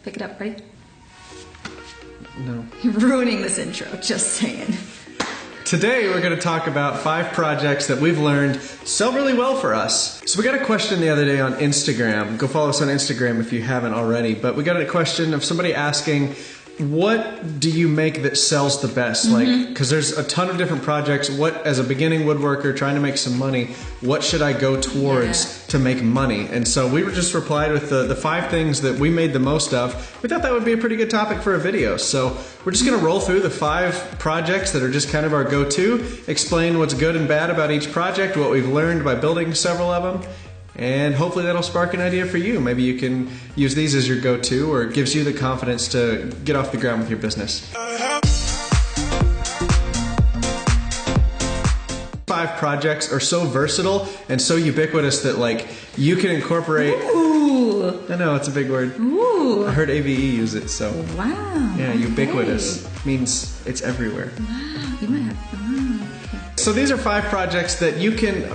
Pick it up, ready? No. You're ruining this intro, just saying. Today we're going to talk about 5 projects that we've learned sell really well for us. So we got a question the other day on Instagram. Go follow us on Instagram if you haven't already. But we got a question of somebody asking, what do you make that sells the best? Like, because there's a ton of different projects. What, as a beginning woodworker trying to make some money, what should I go towards to make money? And so we were just replied with the 5 things that we made the most of. We thought that would be a pretty good topic for a video. So we're just gonna roll through the 5 projects that are just kind of our go-to, explain what's good and bad about each project, what we've learned by building several of them, and hopefully that'll spark an idea for you. Maybe you can use these as your go-to, or it gives you the confidence to get off the ground with your business. 5 projects are so versatile and so ubiquitous that like you can incorporate. Ooh. I know, it's a big word. Ooh. I heard AVE use it, so. Wow. Yeah, ubiquitous means it's everywhere. Wow, you might have. Oh, okay. So these are 5 projects that you can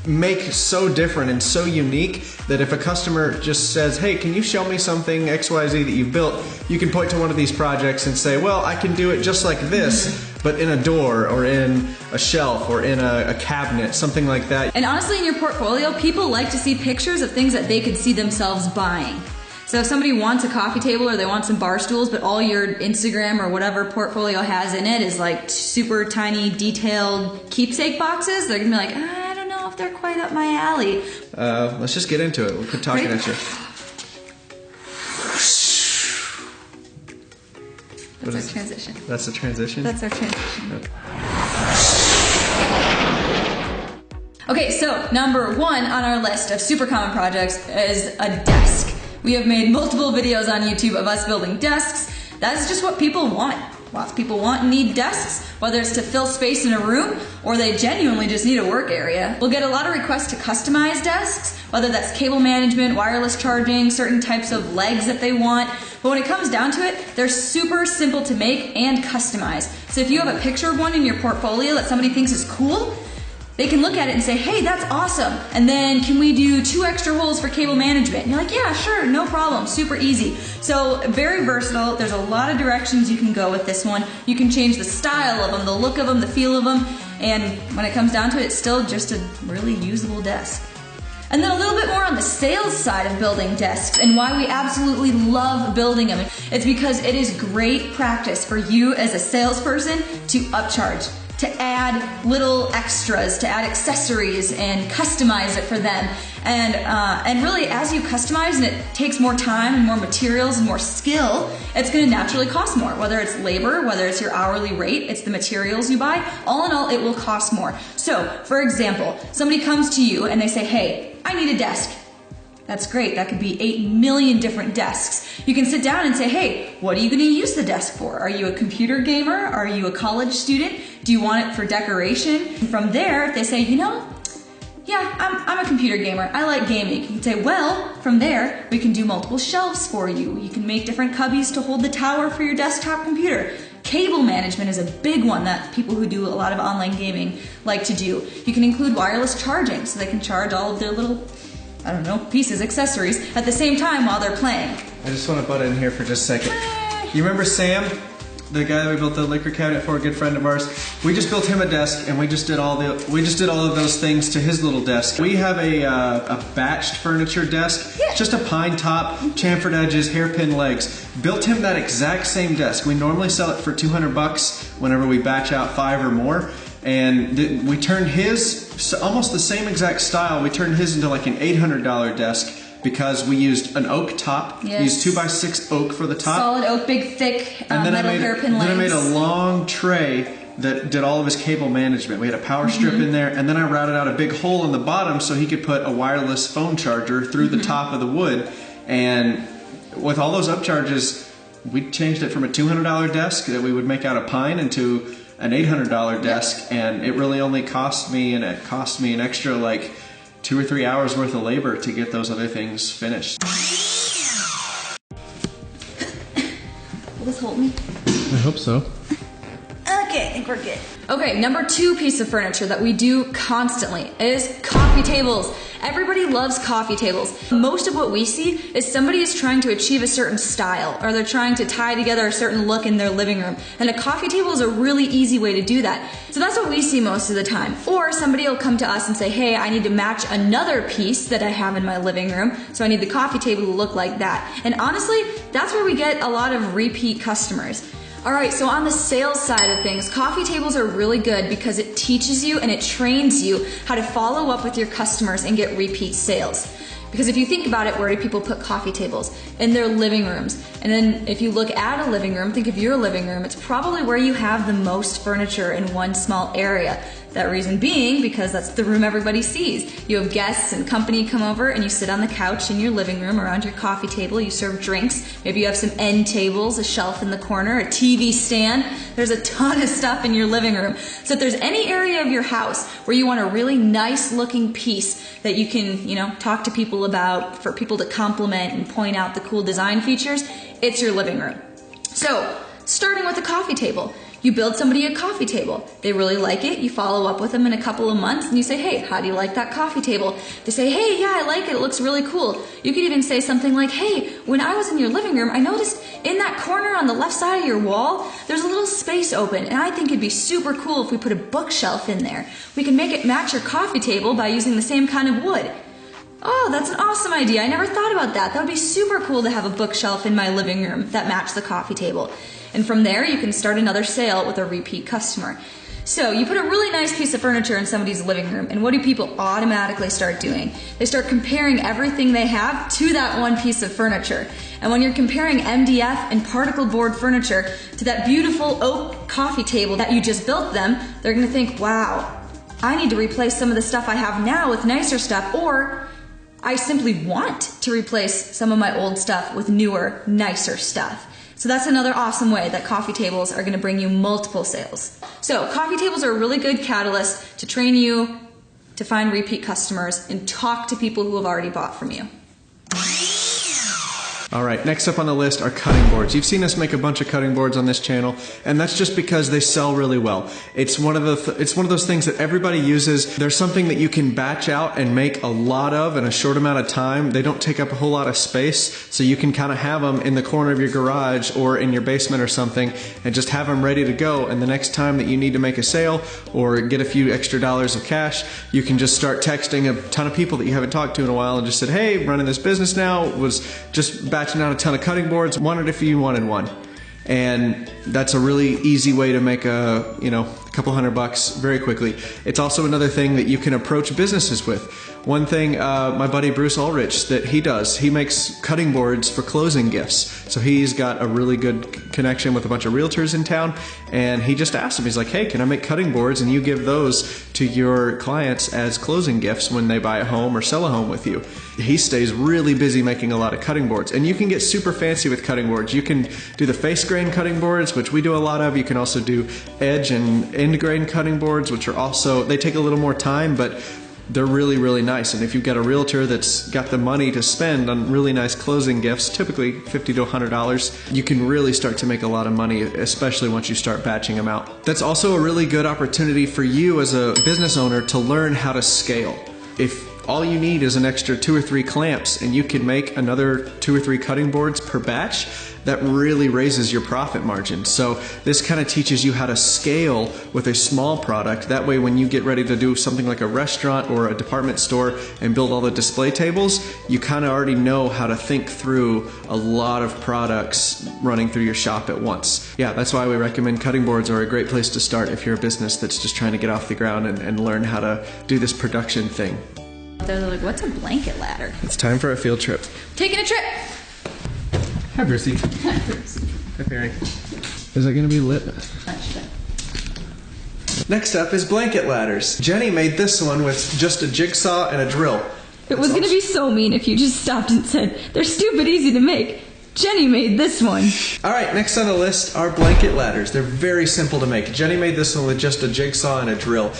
make so different and so unique that if a customer just says, hey, can you show me something XYZ that you've built, you can point to one of these projects and say, well, I can do it just like this, but in a door or in a shelf or in a cabinet, something like that. And honestly, in your portfolio, people like to see pictures of things that they could see themselves buying. So if somebody wants a coffee table or they want some bar stools, but all your Instagram or whatever portfolio has in it is like super tiny, detailed keepsake boxes, they're gonna be like, I don't know if they're quite up my alley. Let's just get into it. We'll quit talking at you. That's our transition. That's the transition? That's our transition. Okay, so number 1 on our list of super common projects is a desk. We have made multiple videos on YouTube of us building desks. That's just what people want. Lots of people want and need desks, whether it's to fill space in a room or they genuinely just need a work area. We'll get a lot of requests to customize desks, whether that's cable management, wireless charging, certain types of legs that they want. But when it comes down to it, they're super simple to make and customize. So if you have a picture of one in your portfolio that somebody thinks is cool, they can look at it and say, hey, that's awesome. And then can we do 2 extra holes for cable management? And you're like, yeah, sure, no problem, super easy. So very versatile. There's a lot of directions you can go with this one. You can change the style of them, the look of them, the feel of them. And when it comes down to it, it's still just a really usable desk. And then a little bit more on the sales side of building desks and why we absolutely love building them. It's because it is great practice for you as a salesperson to upcharge, to add little extras, to add accessories and customize it for them. And really, as you customize and it takes more time and more materials and more skill, it's gonna naturally cost more. Whether it's labor, whether it's your hourly rate, it's the materials you buy, all in all, it will cost more. So, for example, somebody comes to you and they say, hey, I need a desk. That's great. That could be 8 million different desks. You can sit down and say, hey, what are you going to use the desk for? Are you a computer gamer? Are you a college student? Do you want it for decoration? And from there, if they say, you know, yeah, I'm a computer gamer. I like gaming. You can say, well, from there, we can do multiple shelves for you. You can make different cubbies to hold the tower for your desktop computer. Cable management is a big one that people who do a lot of online gaming like to do. You can include wireless charging so they can charge all of their little, I don't know, pieces, accessories at the same time while they're playing. I just want to butt in here for just a second. You remember Sam? The guy that we built the liquor cabinet for, a good friend of ours. We just built him a desk, and we just did all of those things to his little desk. We have a batched furniture desk, just a pine top, chamfered edges, hairpin legs. Built him that exact same desk. We normally sell it for $200 whenever we batch out 5 or more, and we turned his almost the same exact style. We turned his into like an $800 desk. Because we used an oak top, we used 2x6 oak for the top. Solid oak, big, thick and metal hairpin legs. Then I made a long tray that did all of his cable management. We had a power strip in there, and then I routed out a big hole in the bottom so he could put a wireless phone charger through the top of the wood. And with all those upcharges, we changed it from a $200 desk that we would make out of pine into an $800 desk, and it really only cost me an extra like 2 or 3 hours worth of labor to get those other things finished. Will this hold me? I hope so. Okay. Okay, I think we're good. Okay, number 2 piece of furniture that we do constantly is coffee tables. Everybody loves coffee tables. Most of what we see is somebody is trying to achieve a certain style, or they're trying to tie together a certain look in their living room. And a coffee table is a really easy way to do that. So that's what we see most of the time. Or somebody will come to us and say, hey, I need to match another piece that I have in my living room, so I need the coffee table to look like that. And honestly, that's where we get a lot of repeat customers. Alright, so on the sales side of things, coffee tables are really good because it teaches you and it trains you how to follow up with your customers and get repeat sales. Because if you think about it, where do people put coffee tables? In their living rooms. And then if you look at a living room, think of your living room, it's probably where you have the most furniture in one small area. That reason being because that's the room everybody sees. You have guests and company come over and you sit on the couch in your living room around your coffee table, you serve drinks, maybe you have some end tables, a shelf in the corner, a TV stand. There's a ton of stuff in your living room. So if there's any area of your house where you want a really nice looking piece that you can, talk to people about, for people to compliment and point out the cool design features, it's your living room. So, starting with a coffee table. You build somebody a coffee table. They really like it. You follow up with them in a couple of months and you say, hey, how do you like that coffee table? They say, hey, yeah, I like it. It looks really cool. You could even say something like, hey, when I was in your living room, I noticed in that corner on the left side of your wall, there's a little space open, and I think it'd be super cool if we put a bookshelf in there. We can make it match your coffee table by using the same kind of wood. Oh, that's an awesome idea. I never thought about that. That would be super cool to have a bookshelf in my living room that matched the coffee table. And from there, you can start another sale with a repeat customer. So you put a really nice piece of furniture in somebody's living room, and what do people automatically start doing? They start comparing everything they have to that one piece of furniture. And when you're comparing MDF and particle board furniture to that beautiful oak coffee table that you just built them, they're going to think, wow, I need to replace some of the stuff I have now with nicer stuff, or I simply want to replace some of my old stuff with newer, nicer stuff. So that's another awesome way that coffee tables are going to bring you multiple sales. So coffee tables are a really good catalyst to train you to find repeat customers and talk to people who have already bought from you. All right, next up on the list are cutting boards. You've seen us make a bunch of cutting boards on this channel, and that's just because they sell really well. It's one of those things that everybody uses. There's something that you can batch out and make a lot of in a short amount of time. They don't take up a whole lot of space, so you can kind of have them in the corner of your garage or in your basement or something and just have them ready to go. And the next time that you need to make a sale or get a few extra dollars of cash, you can just start texting a ton of people that you haven't talked to in a while and just said, hey, running this business now, was just batching out a ton of cutting boards, wondered if you wanted one. And that's a really easy way to make a couple $100 very quickly. It's also another thing that you can approach businesses with. One thing my buddy Bruce Ulrich that he does, he makes cutting boards for closing gifts. So he's got a really good connection with a bunch of realtors in town, and he just asked him, he's like, hey, can I make cutting boards and you give those to your clients as closing gifts when they buy a home or sell a home with you. He stays really busy making a lot of cutting boards, and you can get super fancy with cutting boards. You can do the face grain cutting boards, which we do a lot of. You can also do edge and end grain cutting boards, which are also, they take a little more time, but they're really, really nice. And if you've got a realtor that's got the money to spend on really nice closing gifts, typically $50 to $100, you can really start to make a lot of money, especially once you start batching them out. That's also a really good opportunity for you as a business owner to learn how to scale. If all you need is an extra 2 or 3 clamps and you can make another 2 or 3 cutting boards per batch, that really raises your profit margin. So this kind of teaches you how to scale with a small product. That way when you get ready to do something like a restaurant or a department store and build all the display tables, you kind of already know how to think through a lot of products running through your shop at once. Yeah, that's why we recommend cutting boards are a great place to start if you're a business that's just trying to get off the ground and learn how to do this production thing. They're like, what's a blanket ladder? It's time for a field trip. Taking a trip. Hi, Brucey. Hi, Perry. Is that going to be lit? Next up is blanket ladders. Jenny made this one with just a jigsaw and a drill. It was going to be so mean if you just stopped and said, they're stupid easy to make. Jenny made this one. Alright, next on the list are blanket ladders. They're very simple to make. Jenny made this one with just a jigsaw and a drill.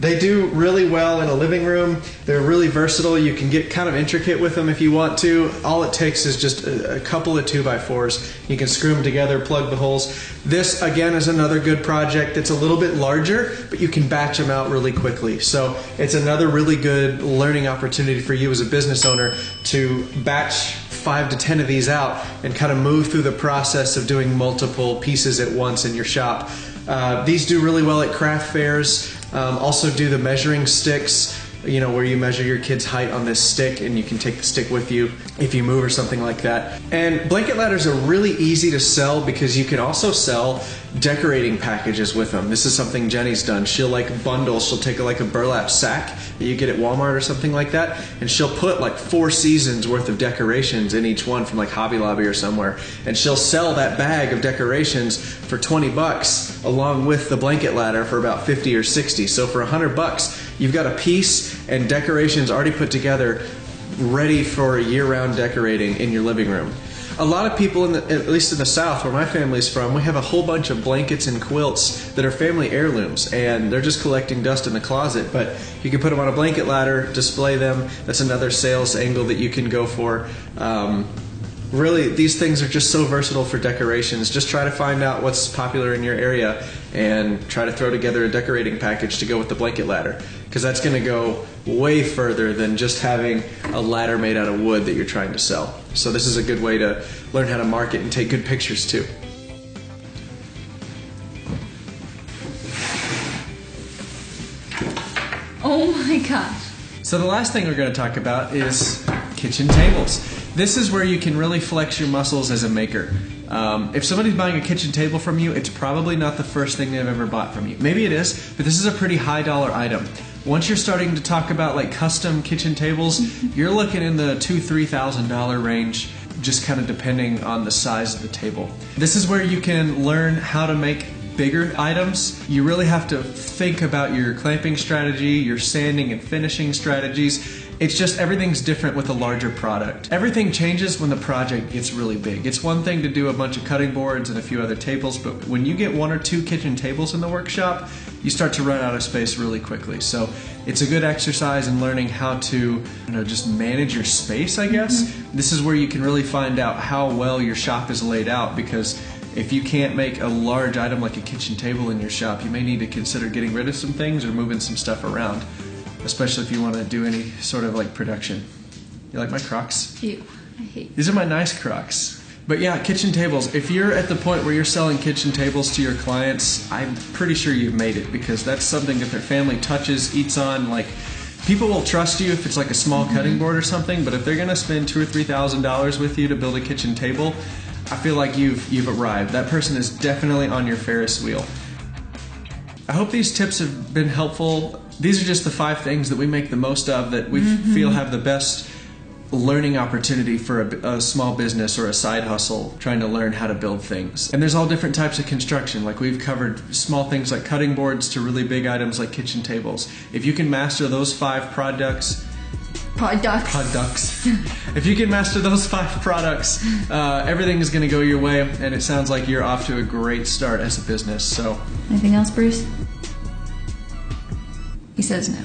They do really well in a living room. They're really versatile. You can get kind of intricate with them if you want to. All it takes is just a couple of 2x4s. You can screw them together, plug the holes. This, again, is another good project that's a little bit larger, but you can batch them out really quickly. So it's another really good learning opportunity for you as a business owner to batch 5 to 10 of these out and kind of move through the process of doing multiple pieces at once in your shop. These do really well at craft fairs. Also do the measuring sticks, you know, where you measure your kid's height on this stick and you can take the stick with you if you move or something like that. And blanket ladders are really easy to sell because you can also sell decorating packages with them. This is something Jenny's done. She'll like bundle, she'll take like a burlap sack that you get at Walmart or something like that, and she'll put like 4 seasons worth of decorations in each one from like Hobby Lobby or somewhere, and she'll sell that bag of decorations for 20 bucks along with the blanket ladder for about 50 or 60. So for 100 bucks, you've got a piece and decorations already put together, ready for year-round decorating in your living room. A lot of people, at least in the South, where my family's from, we have a whole bunch of blankets and quilts that are family heirlooms, and they're just collecting dust in the closet. But you can put them on a blanket ladder, display them. That's another sales angle that you can go for. Really, these things are just so versatile for decorations. Just try to find out what's popular in your area and try to throw together a decorating package to go with the blanket ladder, because that's going to go way further than just having a ladder made out of wood that you're trying to sell. So this is a good way to learn how to market and take good pictures too. Oh my gosh. So the last thing we're going to talk about is kitchen tables. This is where you can really flex your muscles as a maker. If somebody's buying a kitchen table from you, it's probably not the first thing they've ever bought from you. Maybe it is, but this is a pretty high dollar item. Once you're starting to talk about like custom kitchen tables, you're looking in the $2,000–3,000 range, just kind of depending on the size of the table. This is where you can learn how to make bigger items. You really have to think about your clamping strategy, your sanding and finishing strategies. It's just everything's different with a larger product. Everything changes when the project gets really big. It's one thing to do a bunch of cutting boards and a few other tables, but when you get 1 or 2 kitchen tables in the workshop, you start to run out of space really quickly. So it's a good exercise in learning how to, just manage your space, I guess. Mm-hmm. This is where you can really find out how well your shop is laid out, because if you can't make a large item like a kitchen table in your shop, you may need to consider getting rid of some things or moving some stuff around, especially if you want to do any sort of like production. You like my Crocs? Ew, I hate. These are my nice Crocs. But yeah, kitchen tables. If you're at the point where you're selling kitchen tables to your clients, I'm pretty sure you've made it, because that's something that their family touches, eats on. Like, people will trust you if it's like a small cutting board or something, but if they're gonna spend $2,000 or $3,000 with you to build a kitchen table, I feel like you've arrived. That person is definitely on your Ferris wheel. I hope these tips have been helpful. These are just the 5 things that we make the most of, that we feel have the best learning opportunity for a small business or a side hustle trying to learn how to build things. And there's all different types of construction. Like, we've covered small things like cutting boards to really big items like kitchen tables. If you can master those 5 products, if you can master those 5 products, everything is going to go your way, and it sounds like you're off to a great start as a business. So, anything else, Bruce? He says no.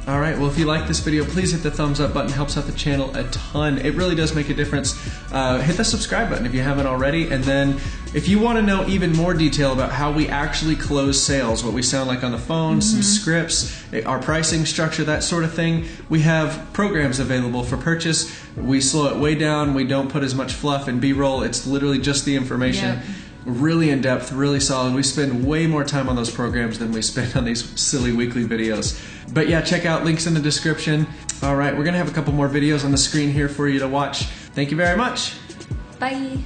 Alright, well, if you like this video, please hit the thumbs up button. It helps out the channel a ton. It really does make a difference. Hit the subscribe button if you haven't already. And then if you want to know even more detail about how we actually close sales, what we sound like on the phone, some scripts, our pricing structure, that sort of thing, we have programs available for purchase. We slow it way down. We don't put as much fluff and B-roll. It's literally just the information. Yep. Really in depth, really solid. We spend way more time on those programs than we spend on these silly weekly videos. But yeah, check out links in the description. All right, we're gonna have a couple more videos on the screen here for you to watch. Thank you very much. Bye.